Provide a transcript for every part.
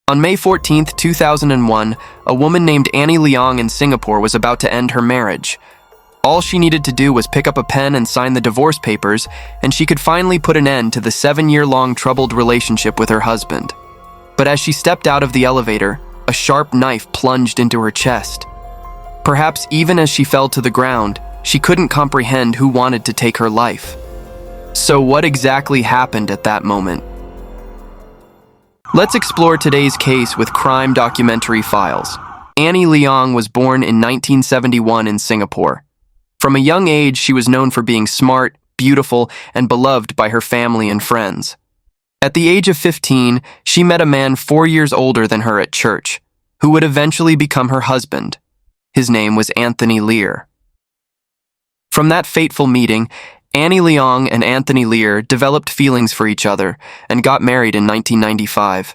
On May 14, 2001, a woman named Annie Leong in Singapore was about to end her marriage. All she needed to do was pick up a pen and sign the divorce papers, and she could finally put an end to the 7-year-long troubled relationship with her husband. But as she stepped out of the elevator, a sharp knife plunged into her chest. Perhaps even as she fell to the ground, she couldn't comprehend who wanted to take her life. So what exactly happened at that moment? Let's explore today's case with crime documentary files. Annie Leong was born in 1971 in Singapore. From a young age, she was known for being smart, beautiful, and beloved by her family and friends. At the age of 15, she met a man 4 years older than her at church, who would eventually become her husband. His name was Anthony Lear. From that fateful meeting, Annie Leong and Anthony Lear developed feelings for each other and got married in 1995.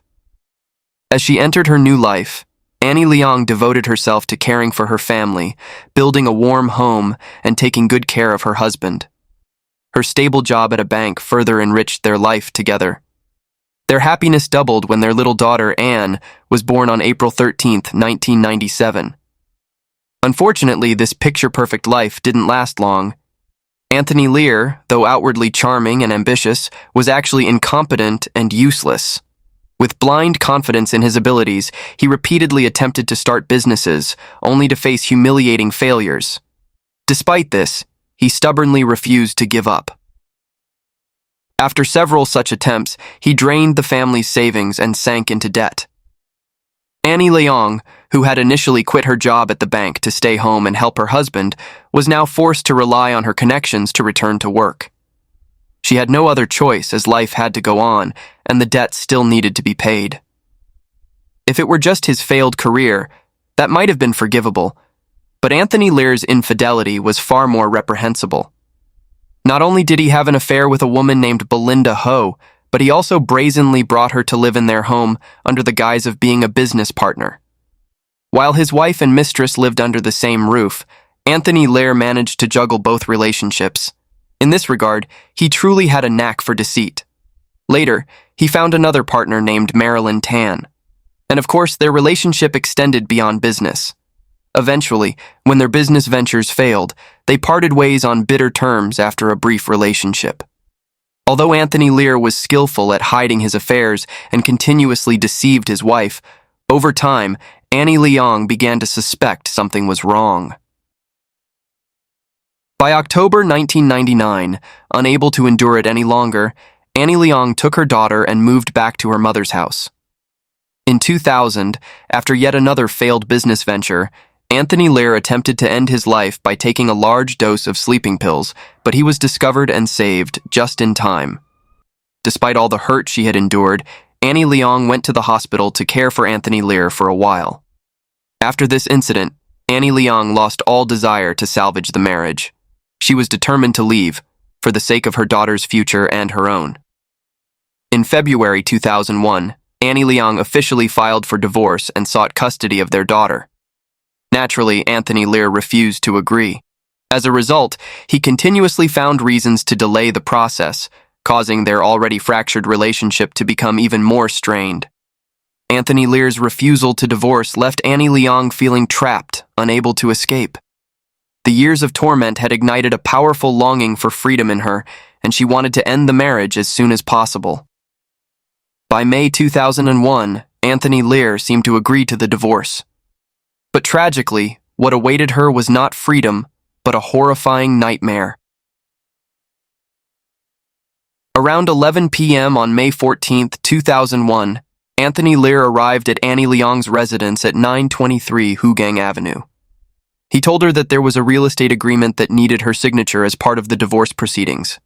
As she entered her new life, Annie Leong devoted herself to caring for her family, building a warm home, and taking good care of her husband. Her stable job at a bank further enriched their life together. Their happiness doubled when their little daughter, Anne, was born on April 13, 1997. Unfortunately, this picture-perfect life didn't last long. Anthony Lear, though outwardly charming and ambitious, was actually incompetent and useless. With blind confidence in his abilities, he repeatedly attempted to start businesses, only to face humiliating failures. Despite this, he stubbornly refused to give up. After several such attempts, he drained the family's savings and sank into debt. Annie Leong, who had initially quit her job at the bank to stay home and help her husband, was now forced to rely on her connections to return to work. She had no other choice as life had to go on, and the debt still needed to be paid. If it were just his failed career, that might have been forgivable, but Anthony Lear's infidelity was far more reprehensible. Not only did he have an affair with a woman named Belinda Ho, but he also brazenly brought her to live in their home under the guise of being a business partner. While his wife and mistress lived under the same roof, Anthony Lear managed to juggle both relationships. In this regard, he truly had a knack for deceit. Later, he found another partner named Marilyn Tan. And of course, their relationship extended beyond business. Eventually, when their business ventures failed, they parted ways on bitter terms after a brief relationship. Although Anthony Lear was skillful at hiding his affairs and continuously deceived his wife, over time, Annie Leong began to suspect something was wrong. By October 1999, unable to endure it any longer, Annie Leong took her daughter and moved back to her mother's house. In 2000, after yet another failed business venture, Anthony Lear attempted to end his life by taking a large dose of sleeping pills, but he was discovered and saved just in time. Despite all the hurt she had endured, Annie Leong went to the hospital to care for Anthony Lear for a while. After this incident, Annie Leong lost all desire to salvage the marriage. She was determined to leave, for the sake of her daughter's future and her own. In February 2001, Annie Leong officially filed for divorce and sought custody of their daughter. Naturally, Anthony Lear refused to agree. As a result, he continuously found reasons to delay the process, causing their already fractured relationship to become even more strained. Anthony Lear's refusal to divorce left Annie Leong feeling trapped, unable to escape. The years of torment had ignited a powerful longing for freedom in her, and she wanted to end the marriage as soon as possible. By May 2001, Anthony Lear seemed to agree to the divorce. But tragically, what awaited her was not freedom, but a horrifying nightmare. Around 11 p.m. on May 14, 2001, Anthony Lear arrived at Annie Leong's residence at 923 Hougang Avenue. He told her that there was a real estate agreement that needed her signature as part of the divorce proceedings.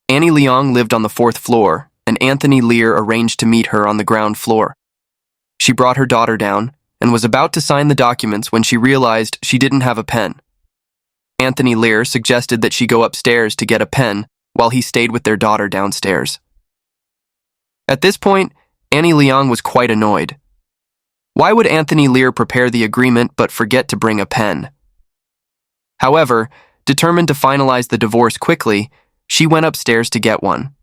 Annie Leong lived on the 4th floor, and Anthony Lear arranged to meet her on the ground floor. She brought her daughter down and was about to sign the documents when she realized she didn't have a pen. Anthony Lear suggested that she go upstairs to get a pen while he stayed with their daughter downstairs. At this point, Annie Leong was quite annoyed. Why would Anthony Lear prepare the agreement but forget to bring a pen? However, determined to finalize the divorce quickly, she went upstairs to get one.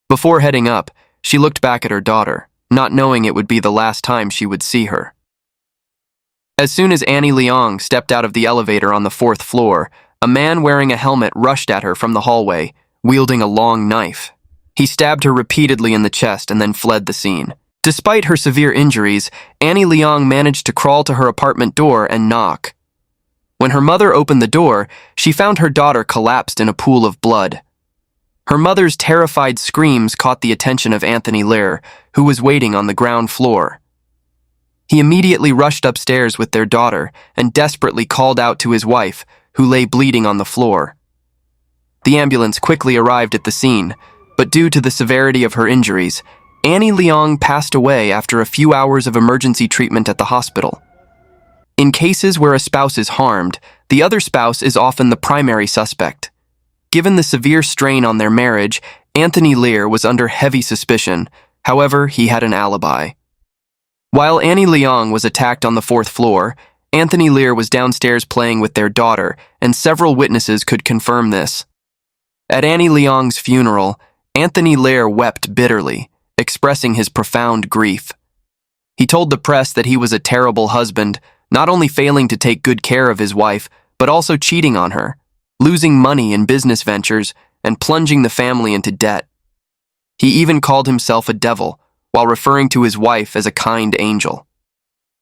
Before heading up, she looked back at her daughter, not knowing it would be the last time she would see her. As soon as Annie Leong stepped out of the elevator on the 4th floor, a man wearing a helmet rushed at her from the hallway, wielding a long knife. He stabbed her repeatedly in the chest and then fled the scene. Despite her severe injuries, Annie Leong managed to crawl to her apartment door and knock. When her mother opened the door, she found her daughter collapsed in a pool of blood. Her mother's terrified screams caught the attention of Anthony Lear, who was waiting on the ground floor. He immediately rushed upstairs with their daughter and desperately called out to his wife, who lay bleeding on the floor. The ambulance quickly arrived at the scene, but due to the severity of her injuries, Annie Leong passed away after a few hours of emergency treatment at the hospital. In cases where a spouse is harmed, the other spouse is often the primary suspect. Given the severe strain on their marriage, Anthony Lear was under heavy suspicion. However, he had an alibi. While Annie Leong was attacked on the 4th floor, Anthony Lear was downstairs playing with their daughter, and several witnesses could confirm this. At Annie Leong's funeral, Anthony Lear wept bitterly, expressing his profound grief. He told the press that he was a terrible husband, not only failing to take good care of his wife, but also cheating on her, losing money in business ventures, and plunging the family into debt. He even called himself a devil, while referring to his wife as a kind angel.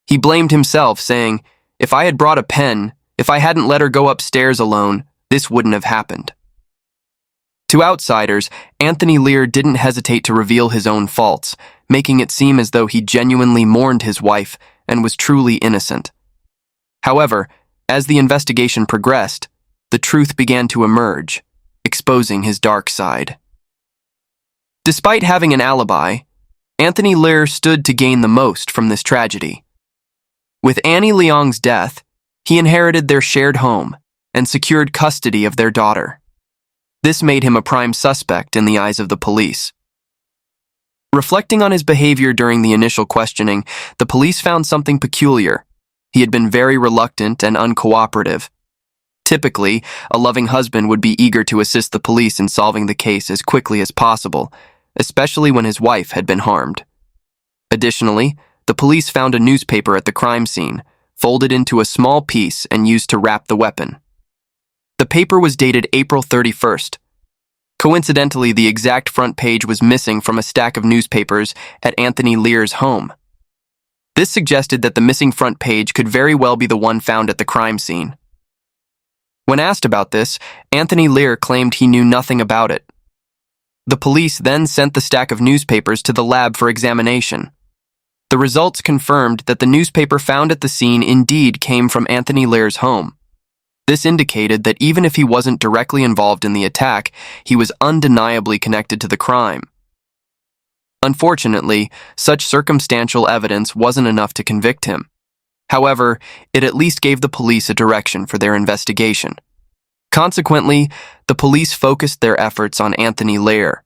He blamed himself, saying, "If I had brought a pen, if I hadn't let her go upstairs alone, this wouldn't have happened." To outsiders, Anthony Lear didn't hesitate to reveal his own faults, making it seem as though he genuinely mourned his wife and was truly innocent. However, as the investigation progressed, the truth began to emerge, exposing his dark side. Despite having an alibi, Anthony Lear stood to gain the most from this tragedy. With Annie Leong's death, he inherited their shared home and secured custody of their daughter. This made him a prime suspect in the eyes of the police. Reflecting on his behavior during the initial questioning, the police found something peculiar. He had been very reluctant and uncooperative. Typically, a loving husband would be eager to assist the police in solving the case as quickly as possible, especially when his wife had been harmed. Additionally, the police found a newspaper at the crime scene, folded into a small piece and used to wrap the weapon. The paper was dated April 31st. Coincidentally, the exact front page was missing from a stack of newspapers at Anthony Lear's home. This suggested that the missing front page could very well be the one found at the crime scene. When asked about this, Anthony Lear claimed he knew nothing about it. The police then sent the stack of newspapers to the lab for examination. The results confirmed that the newspaper found at the scene indeed came from Anthony Lear's home. This indicated that even if he wasn't directly involved in the attack, he was undeniably connected to the crime. Unfortunately, such circumstantial evidence wasn't enough to convict him. However, it at least gave the police a direction for their investigation. Consequently, the police focused their efforts on Anthony Lear.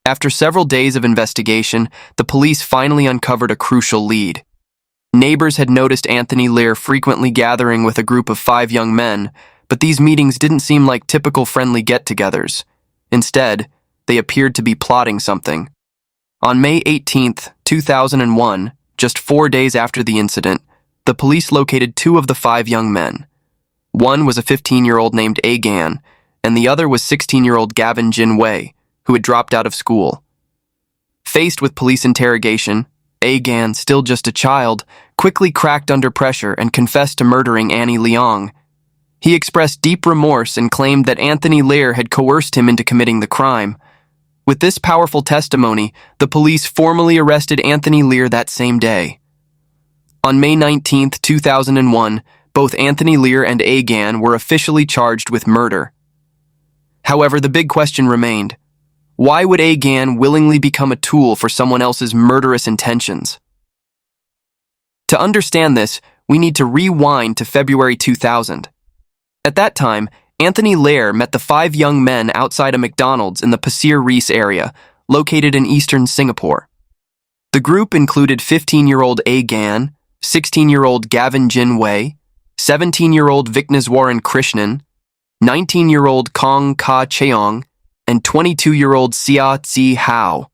After several days of investigation, the police finally uncovered a crucial lead. Neighbors had noticed Anthony Lear frequently gathering with a group of 5 young men, but these meetings didn't seem like typical friendly get-togethers. Instead, they appeared to be plotting something. On May 18, 2001, just 4 days after the incident, the police located 2 of the 5 young men. One was a 15-year-old named Gan, and the other was 16-year-old Gavin Jin Wei, who had dropped out of school. Faced with police interrogation, Gan, still just a child, quickly cracked under pressure and confessed to murdering Annie Leong. He expressed deep remorse and claimed that Anthony Lear had coerced him into committing the crime. With this powerful testimony, the police formally arrested Anthony Lear that same day. On May 19, 2001, both Anthony Lear and Gan were officially charged with murder. However, the big question remained: why would Gan willingly become a tool for someone else's murderous intentions? To understand this, we need to rewind to February 2000. At that time, Anthony Lear met the 5 young men outside a McDonald's in the Pasir Ris area, located in eastern Singapore. The group included 15-year-old Gan, 16-year-old Gavin Jin Wei, 17-year-old Vikneswaran Krishnan, 19-year-old Kong Ka Cheong, and 22-year-old Sia Tzi Hao.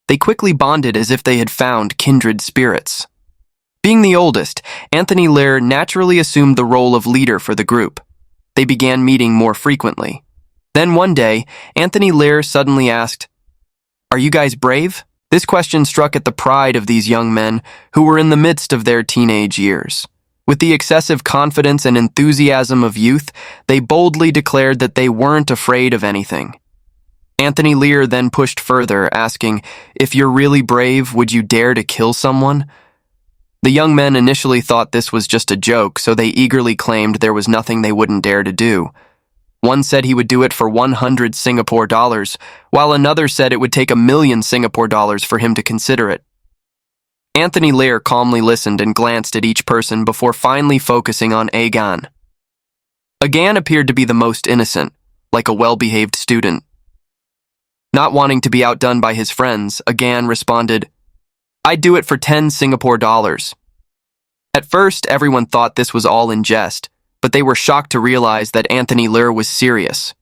They quickly bonded as if they had found kindred spirits. Being the oldest, Anthony Lear naturally assumed the role of leader for the group. They began meeting more frequently. Then one day, Anthony Lear suddenly asked, "Are you guys brave?" This question struck at the pride of these young men who were in the midst of their teenage years. With the excessive confidence and enthusiasm of youth, they boldly declared that they weren't afraid of anything. Anthony Lear then pushed further, asking, "If you're really brave, would you dare to kill someone?" The young men initially thought this was just a joke, so they eagerly claimed there was nothing they wouldn't dare to do. One said he would do it for 100 Singapore dollars, while another said it would take 1,000,000 Singapore dollars for him to consider it. Anthony Lear calmly listened and glanced at each person before finally focusing on Agan. Agan appeared to be the most innocent, like a well-behaved student. Not wanting to be outdone by his friends, Agan responded, "I'd do it for 10 Singapore dollars. At first, everyone thought this was all in jest, but they were shocked to realize that Anthony Lear was serious.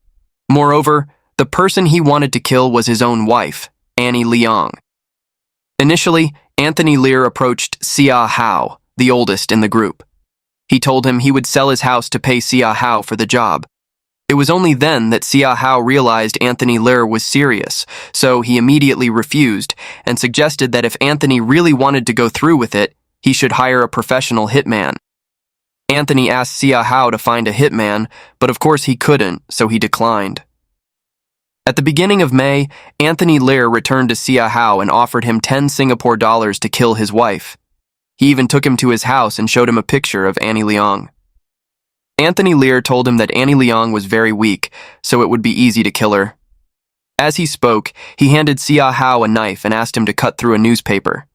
Moreover, the person he wanted to kill was his own wife, Annie Leong. Initially, Anthony Lear approached Xia Hao, the oldest in the group. He told him he would sell his house to pay Xia Hao for the job. It was only then that Xia Hao realized Anthony Lear was serious, so he immediately refused and suggested that if Anthony really wanted to go through with it, he should hire a professional hitman. Anthony asked Xia Hao to find a hitman, but of course he couldn't, so he declined. At the beginning of May, Anthony Lear returned to Xia Hao and offered him 10 Singapore dollars to kill his wife. He even took him to his house and showed him a picture of Annie Leong. Anthony Lear told him that Annie Leong was very weak, so it would be easy to kill her. As he spoke, he handed Xia Hao a knife and asked him to cut through a newspaper.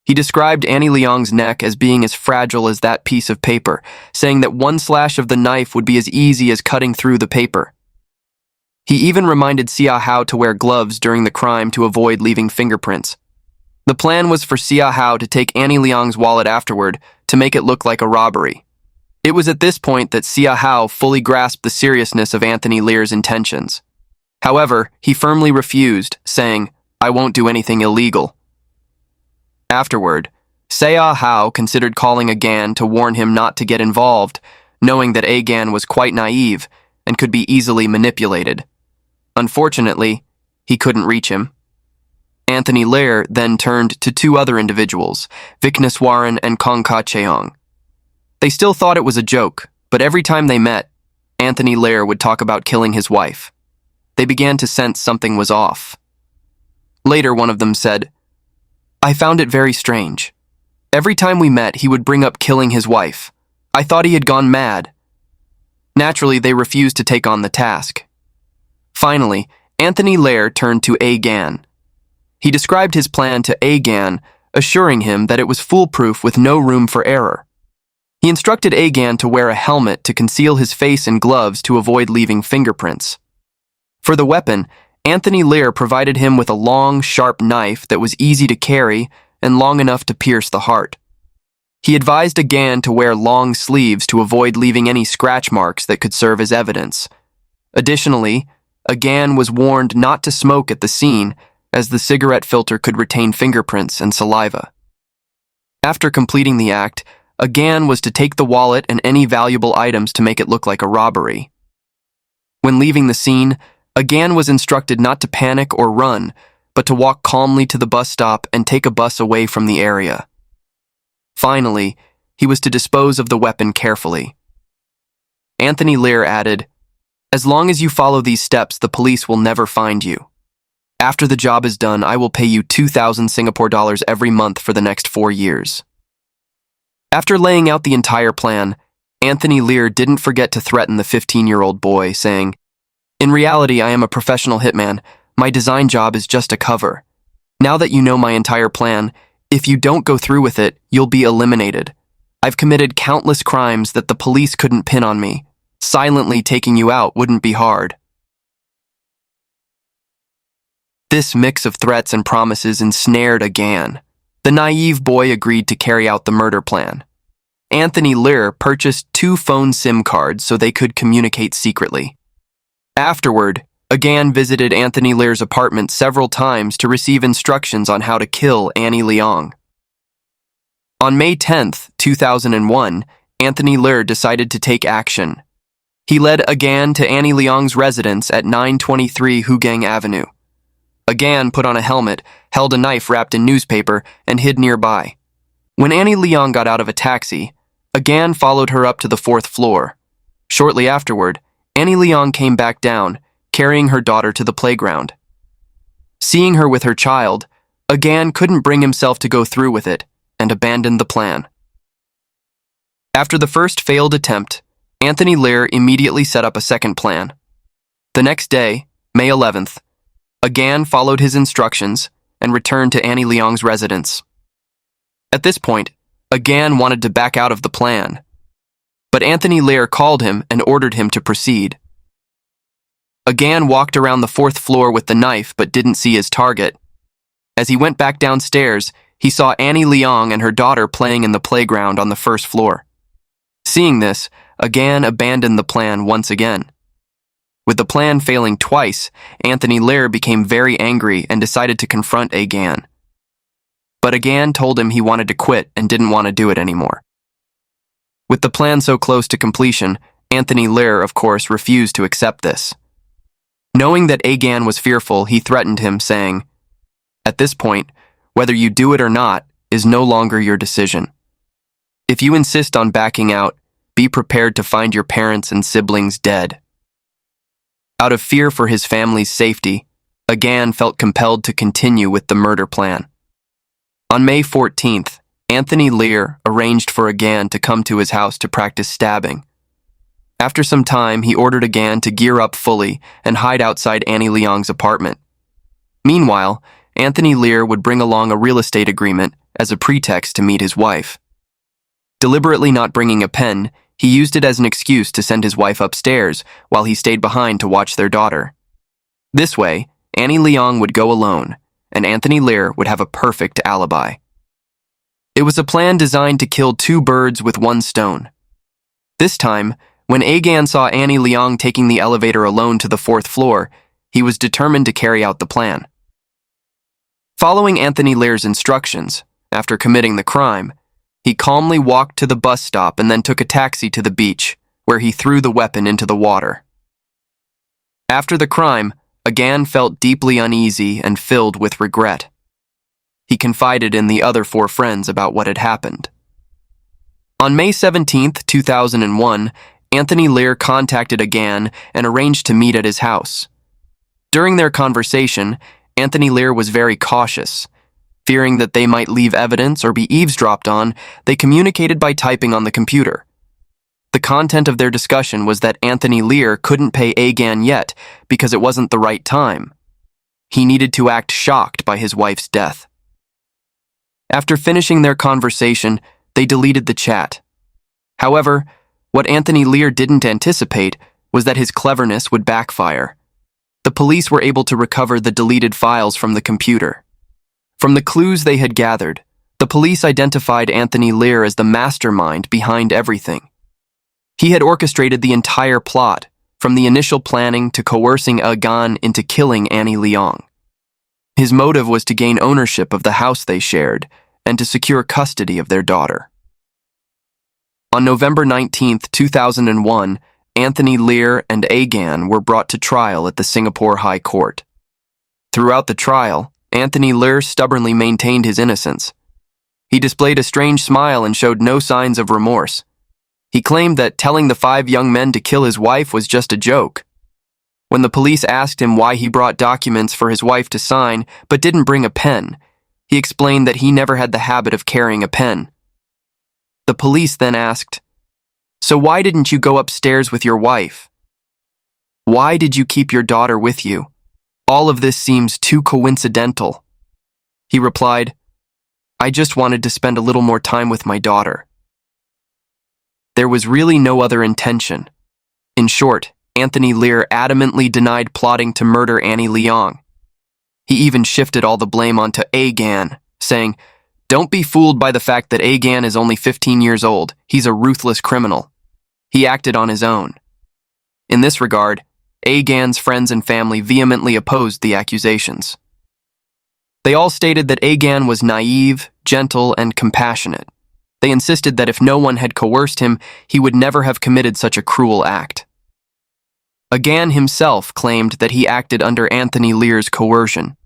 He described Annie Leong's neck as being as fragile as that piece of paper, saying that one slash of the knife would be as easy as cutting through the paper. He even reminded Xia Hao to wear gloves during the crime to avoid leaving fingerprints. The plan was for Xia Hao to take Annie Leong's wallet afterward to make it look like a robbery. It was at this point that Xia Hao fully grasped the seriousness of Anthony Lear's intentions. However, he firmly refused, saying, "I won't do anything illegal." Afterward, Xia Hao considered calling Agan to warn him not to get involved, knowing that Agan was quite naive and could be easily manipulated. Unfortunately, he couldn't reach him. Anthony Lear then turned to two other individuals, Vikneswaran and Kong Ka Cheong. They still thought it was a joke, but every time they met, Anthony Lear would talk about killing his wife. They began to sense something was off. Later, one of them said, "I found it very strange. Every time we met, he would bring up killing his wife. I thought he had gone mad." Naturally, they refused to take on the task. Finally, Anthony Lear turned to Agan. He described his plan to Agan, assuring him that it was foolproof with no room for error. He instructed Agan to wear a helmet to conceal his face and gloves to avoid leaving fingerprints. For the weapon, Anthony Lear provided him with a long, sharp knife that was easy to carry and long enough to pierce the heart. He advised Agan to wear long sleeves to avoid leaving any scratch marks that could serve as evidence. Additionally, Agan was warned not to smoke at the scene, as the cigarette filter could retain fingerprints and saliva. After completing the act, Agan was to take the wallet and any valuable items to make it look like a robbery. When leaving the scene, Agan was instructed not to panic or run, but to walk calmly to the bus stop and take a bus away from the area. Finally, he was to dispose of the weapon carefully. Anthony Lear added, "As long as you follow these steps, the police will never find you. After the job is done, I will pay you 2,000 Singapore dollars every month for the next 4 years." After laying out the entire plan, Anthony Lear didn't forget to threaten the 15-year-old boy, saying, "In reality, I am a professional hitman. My design job is just a cover. Now that you know my entire plan, if you don't go through with it, you'll be eliminated. I've committed countless crimes that the police couldn't pin on me. Silently taking you out wouldn't be hard." This mix of threats and promises ensnared Agan. The naive boy agreed to carry out the murder plan. Anthony Lear purchased 2 phone SIM cards so they could communicate secretly. Afterward, Agan visited Anthony Lear's apartment several times to receive instructions on how to kill Annie Leong. On May 10, 2001, Anthony Lear decided to take action. He led Agan to Annie Leong's residence at 923 Hugang Avenue. Agan put on a helmet, held a knife wrapped in newspaper, and hid nearby. When Annie Leong got out of a taxi, Agan followed her up to the 4th floor. Shortly afterward, Annie Leong came back down, carrying her daughter to the playground. Seeing her with her child, Agan couldn't bring himself to go through with it and abandoned the plan. After the first failed attempt, Anthony Lear immediately set up a second plan. The next day, May 11th, Agan followed his instructions and returned to Annie Leong's residence. At this point, Agan wanted to back out of the plan, but Anthony Lear called him and ordered him to proceed. Agan walked around the 4th floor with the knife but didn't see his target. As he went back downstairs, he saw Annie Leong and her daughter playing in the playground on the 1st floor. Seeing this, Agan abandoned the plan once again. With the plan failing twice, Anthony Lear became very angry and decided to confront Agan. But Agan told him he wanted to quit and didn't want to do it anymore. With the plan so close to completion, Anthony Lear, of course, refused to accept this. Knowing that Agan was fearful, he threatened him, saying, "At this point, whether you do it or not is no longer your decision. If you insist on backing out, be prepared to find your parents and siblings dead." Out of fear for his family's safety, Agan felt compelled to continue with the murder plan. On May 14th, Anthony Lear arranged for Agan to come to his house to practice stabbing. After some time, he ordered Agan to gear up fully and hide outside Annie Leong's apartment. Meanwhile, Anthony Lear would bring along a real estate agreement as a pretext to meet his wife. Deliberately not bringing a pen, he used it as an excuse to send his wife upstairs while he stayed behind to watch their daughter. This way, Annie Leong would go alone, and Anthony Lear would have a perfect alibi. It was a plan designed to kill 2 birds with 1 stone. This time, when Agan saw Annie Leong taking the elevator alone to the 4th floor, he was determined to carry out the plan. Following Anthony Lear's instructions, after committing the crime, he calmly walked to the bus stop and then took a taxi to the beach, where he threw the weapon into the water. After the crime, Agan felt deeply uneasy and filled with regret. He confided in the other 4 friends about what had happened. On May 17th, 2001, Anthony Lear contacted Agan and arranged to meet at his house. During their conversation, Anthony Lear was very cautious. Fearing that they might leave evidence or be eavesdropped on, they communicated by typing on the computer. The content of their discussion was that Anthony Lear couldn't pay Agan yet because it wasn't the right time. He needed to act shocked by his wife's death. After finishing their conversation, they deleted the chat. However, what Anthony Lear didn't anticipate was that his cleverness would backfire. The police were able to recover the deleted files from the computer. From the clues they had gathered, the police identified Anthony Lear as the mastermind behind everything. He had orchestrated the entire plot, from the initial planning to coercing Agan into killing Annie Leong. His motive was to gain ownership of the house they shared and to secure custody of their daughter. On November 19, 2001, Anthony Lear and Agan were brought to trial at the Singapore High Court. Throughout the trial, Anthony Lear stubbornly maintained his innocence. He displayed a strange smile and showed no signs of remorse. He claimed that telling the 5 young men to kill his wife was just a joke. When the police asked him why he brought documents for his wife to sign but didn't bring a pen, he explained that he never had the habit of carrying a pen. The police then asked, "So why didn't you go upstairs with your wife? Why did you keep your daughter with you? All of this seems too coincidental." He replied, "I just wanted to spend a little more time with my daughter." There was really no other intention. In short, Anthony Lear adamantly denied plotting to murder Annie Leong. He even shifted all the blame onto Agan, saying, "Don't be fooled by the fact that Agan is only 15 years old. He's a ruthless criminal. He acted on his own." In this regard, Agan's friends and family vehemently opposed the accusations. They all stated that Agan was naive, gentle, and compassionate. They insisted that if no one had coerced him, he would never have committed such a cruel act. Agan himself claimed that he acted under Anthony Lear's coercion.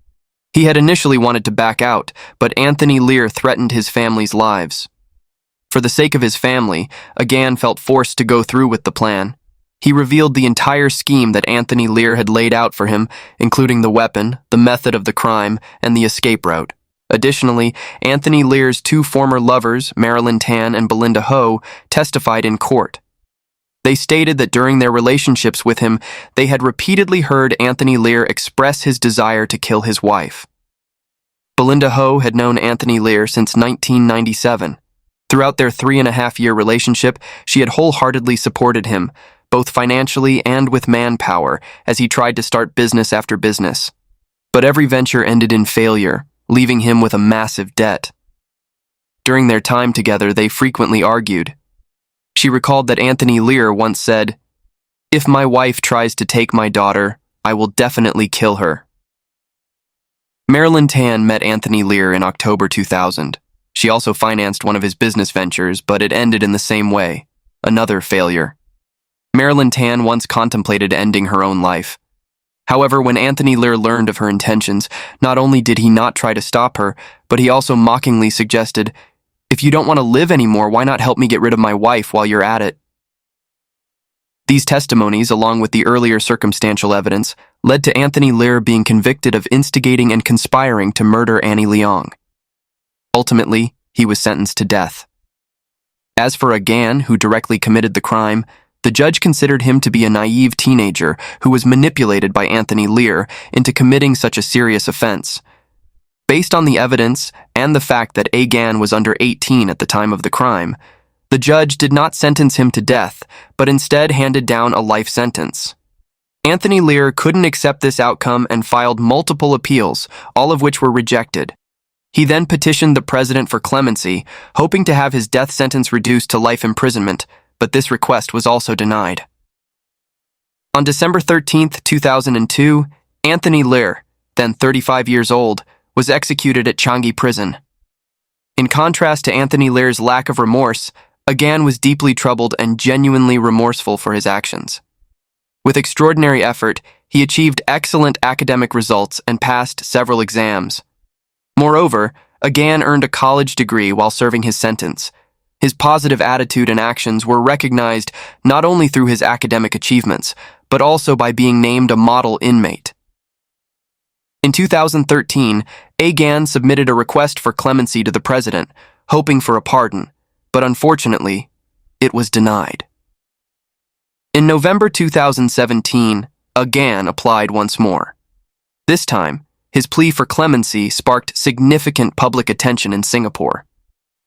He had initially wanted to back out, but Anthony Lear threatened his family's lives. For the sake of his family, Agan felt forced to go through with the plan. He revealed the entire scheme that Anthony Lear had laid out for him, including the weapon, the method of the crime, and the escape route. Additionally, Anthony Lear's two former lovers, Marilyn Tan and Belinda Ho, testified in court. They stated that during their relationships with him, they had repeatedly heard Anthony Lear express his desire to kill his wife. Belinda Ho had known Anthony Lear since 1997. Throughout their 3.5-year relationship, she had wholeheartedly supported him, both financially and with manpower, as he tried to start business after business. But every venture ended in failure, leaving him with a massive debt. During their time together, they frequently argued. She recalled that Anthony Lear once said, "If my wife tries to take my daughter, I will definitely kill her." Marilyn Tan met Anthony Lear in October 2000. She also financed one of his business ventures, but it ended in the same way, another failure. Marilyn Tan once contemplated ending her own life. However, when Anthony Lear learned of her intentions, not only did he not try to stop her, but he also mockingly suggested, "If you don't want to live anymore, why not help me get rid of my wife while you're at it?" These testimonies, along with the earlier circumstantial evidence, led to Anthony Lear being convicted of instigating and conspiring to murder Annie Leong. Ultimately, he was sentenced to death. As for Agan, who directly committed the crime, the judge considered him to be a naive teenager who was manipulated by Anthony Lear into committing such a serious offense. Based on the evidence and the fact that Agan was under 18 at the time of the crime, the judge did not sentence him to death, but instead handed down a life sentence. Anthony Lear couldn't accept this outcome and filed multiple appeals, all of which were rejected. He then petitioned the president for clemency, hoping to have his death sentence reduced to life imprisonment, but this request was also denied. On December 13, 2002, Anthony Lear, then 35 years old, was executed at Changi Prison. In contrast to Anthony Lear's lack of remorse, Agan was deeply troubled and genuinely remorseful for his actions. With extraordinary effort, he achieved excellent academic results and passed several exams. Moreover, Agan earned a college degree while serving his sentence. His positive attitude and actions were recognized not only through his academic achievements, but also by being named a model inmate. In 2013, Agan submitted a request for clemency to the president, hoping for a pardon, but unfortunately, it was denied. In November 2017, Agan applied once more. This time, his plea for clemency sparked significant public attention in Singapore.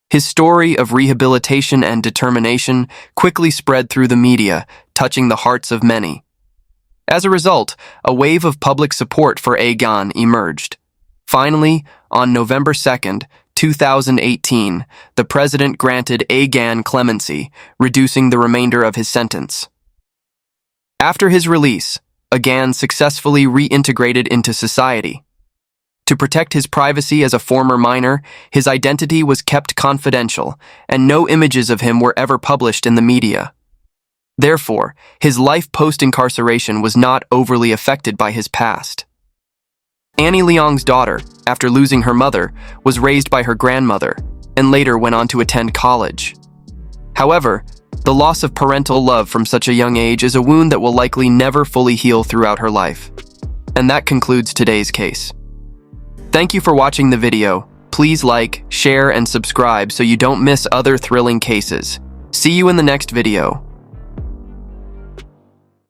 His story of rehabilitation and determination quickly spread through the media, touching the hearts of many. As a result, a wave of public support for Agan emerged. Finally, on November 2, 2018, the president granted Agan clemency, reducing the remainder of his sentence. After his release, Agan successfully reintegrated into society. To protect his privacy as a former minor, his identity was kept confidential, and no images of him were ever published in the media. Therefore, his life post-incarceration was not overly affected by his past. Annie Leong's daughter, after losing her mother, was raised by her grandmother, and later went on to attend college. However, the loss of parental love from such a young age is a wound that will likely never fully heal throughout her life. And that concludes today's case. Thank you for watching the video. Please like, share, and subscribe so you don't miss other thrilling cases. See you in the next video.